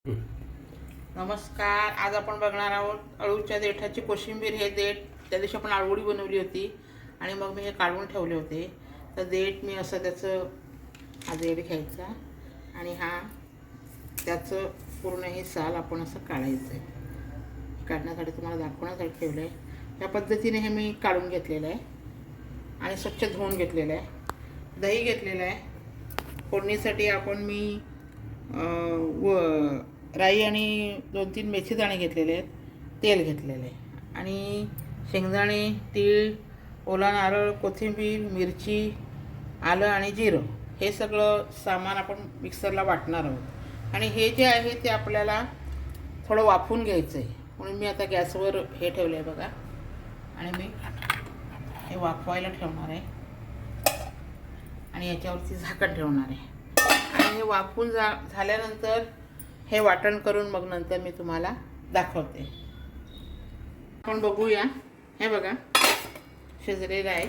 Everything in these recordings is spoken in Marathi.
नमस्कार. आज आपण बघणार आहोत अळूच्या देठाची कोशिंबीर. हे देठ त्या दिवशी आपण आळूवडी बनवली होती आणि मग मी हे काढून ठेवले होते. तर देठ मी असं त्याचं हा देठ घ्यायचा आणि हा त्याचं पूर्ण हे साल आपण असं काढायचं आहे. काढण्यासाठी तुम्हाला दाखवण्यासाठी ठेवलं आहे. या पद्धतीने हे मी काढून घेतलेलं आहे आणि स्वच्छ धुवून घेतलेलं आहे. दही घेतलेलं आहे. फोडणीसाठी आपण मी राई आणि 2-3 मेथीदाणे घेतलेले आहेत. तेल घेतलेलं आहे आणि शेंगदाणे, तीळ, ओला नारळ, कोथिंबीर, मिरची, आलं आणि जिरं हे सगळं सामान आपण मिक्सरला वाटणार आहोत. आणि हे जे आहे ते आपल्याला थोडं वाफवून घ्यायचं आहे. म्हणून मी आता गॅसवर हे ठेवलं आहे बघा आणि मी हे वाफवायला ठेवणार आहे आणि याच्यावरती झाकण ठेवणार आहे. आणि हे वाफवून झाल्यानंतर हे वाटण करून मग नंतर मी तुम्हाला दाखवते. आपण बघूया. हे बघा शिजलेलं आहे.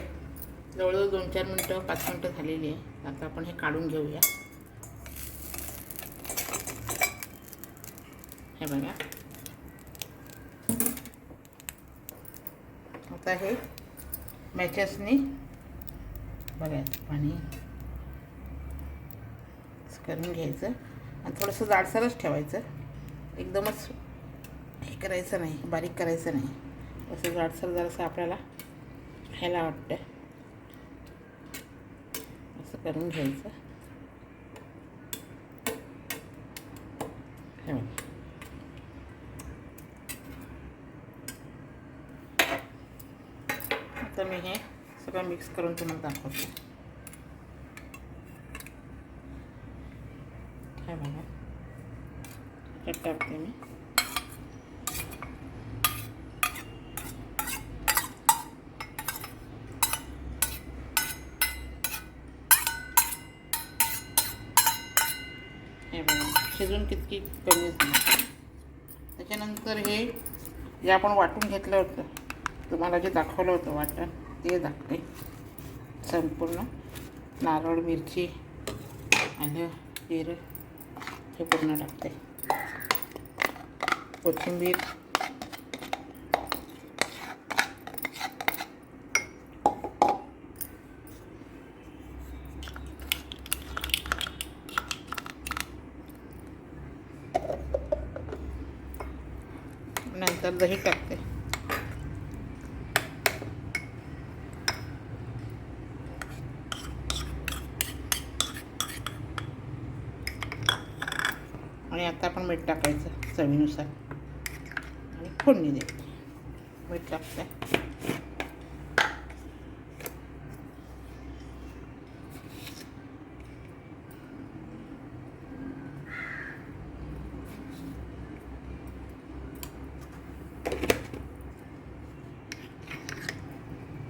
जवळजवळ 2-4 मिनटं 5 मिनटं झालेली आहे. आता आपण हे काढून घेऊया. हे बघा आता हे मॅचेसनी बघायचं पाणी करून घ्यायचं आणि थोडंसं जाडसरच ठेवायचं. एकदमच हे करायचं नाही, बारीक करायचं नाही. असं जाडसर जरासं आपल्याला खायला वाटतं असं करून घ्यायचं. आता मी हे सगळं मिक्स करून तुम्हाला दाखवते. हे बघा त्यात टाकते मी. हे बघा शिजून किती कमी झालं. त्याच्यानंतर हे जे आपण वाटून घेतलं होतं, तुम्हाला जे दाखवलं होतं वाटण, ते दाखते. संपूर्ण नारळ, मिरची, आलं, जिरं हे पूर्ण टाकते. कोथिंबीर, नंतर दही टाकते. आणि आता आपण मीठ टाकायचं चवीनुसार आणि फोडणी द्यायची. मीठ टाकते.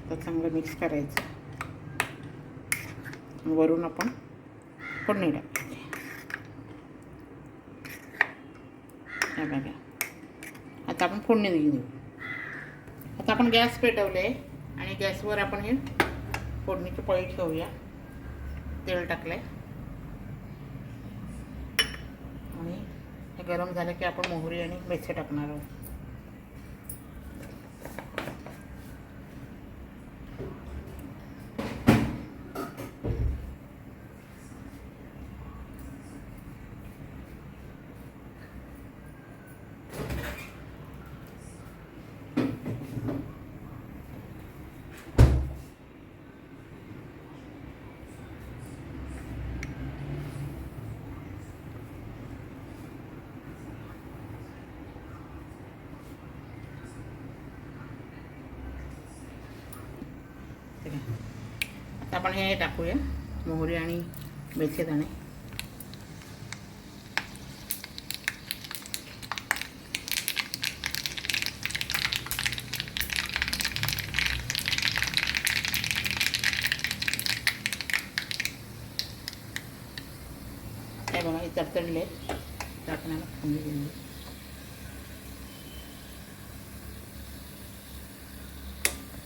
तर चांगलं मिक्स करायचं. वरून आपण फोडणी टाकायची. हे बघा आता आपण फोडणी देऊ. आता आपण गॅस पेटवले आणि गॅसवर आपण हे फोडणीची पळी ठेवूया. तेल टाकले आणि हे गरम झालं की आपण मोहरी आणि मेथी टाकणार आहोत. आता आपण हे टाकूया मोहरी आणि मेथी दाणे. हे बघा हे तडतडले टाकण्याला फोडणी दिली.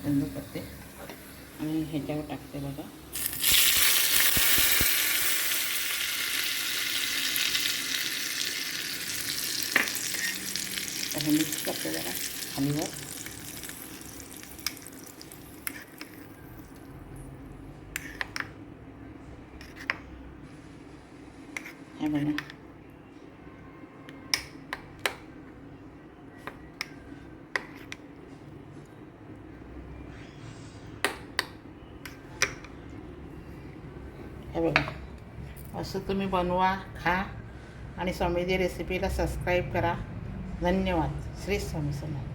बंद करते आणि ह्याच्यावर टाकते बघा. आता हे मिक्स करते जरा खालीवर. हे बघा हे बघा असं तुम्ही बनवा, खा आणि स्वामीजी रेसिपीला सबस्क्राईब करा. धन्यवाद. श्री स्वामी समर्थ.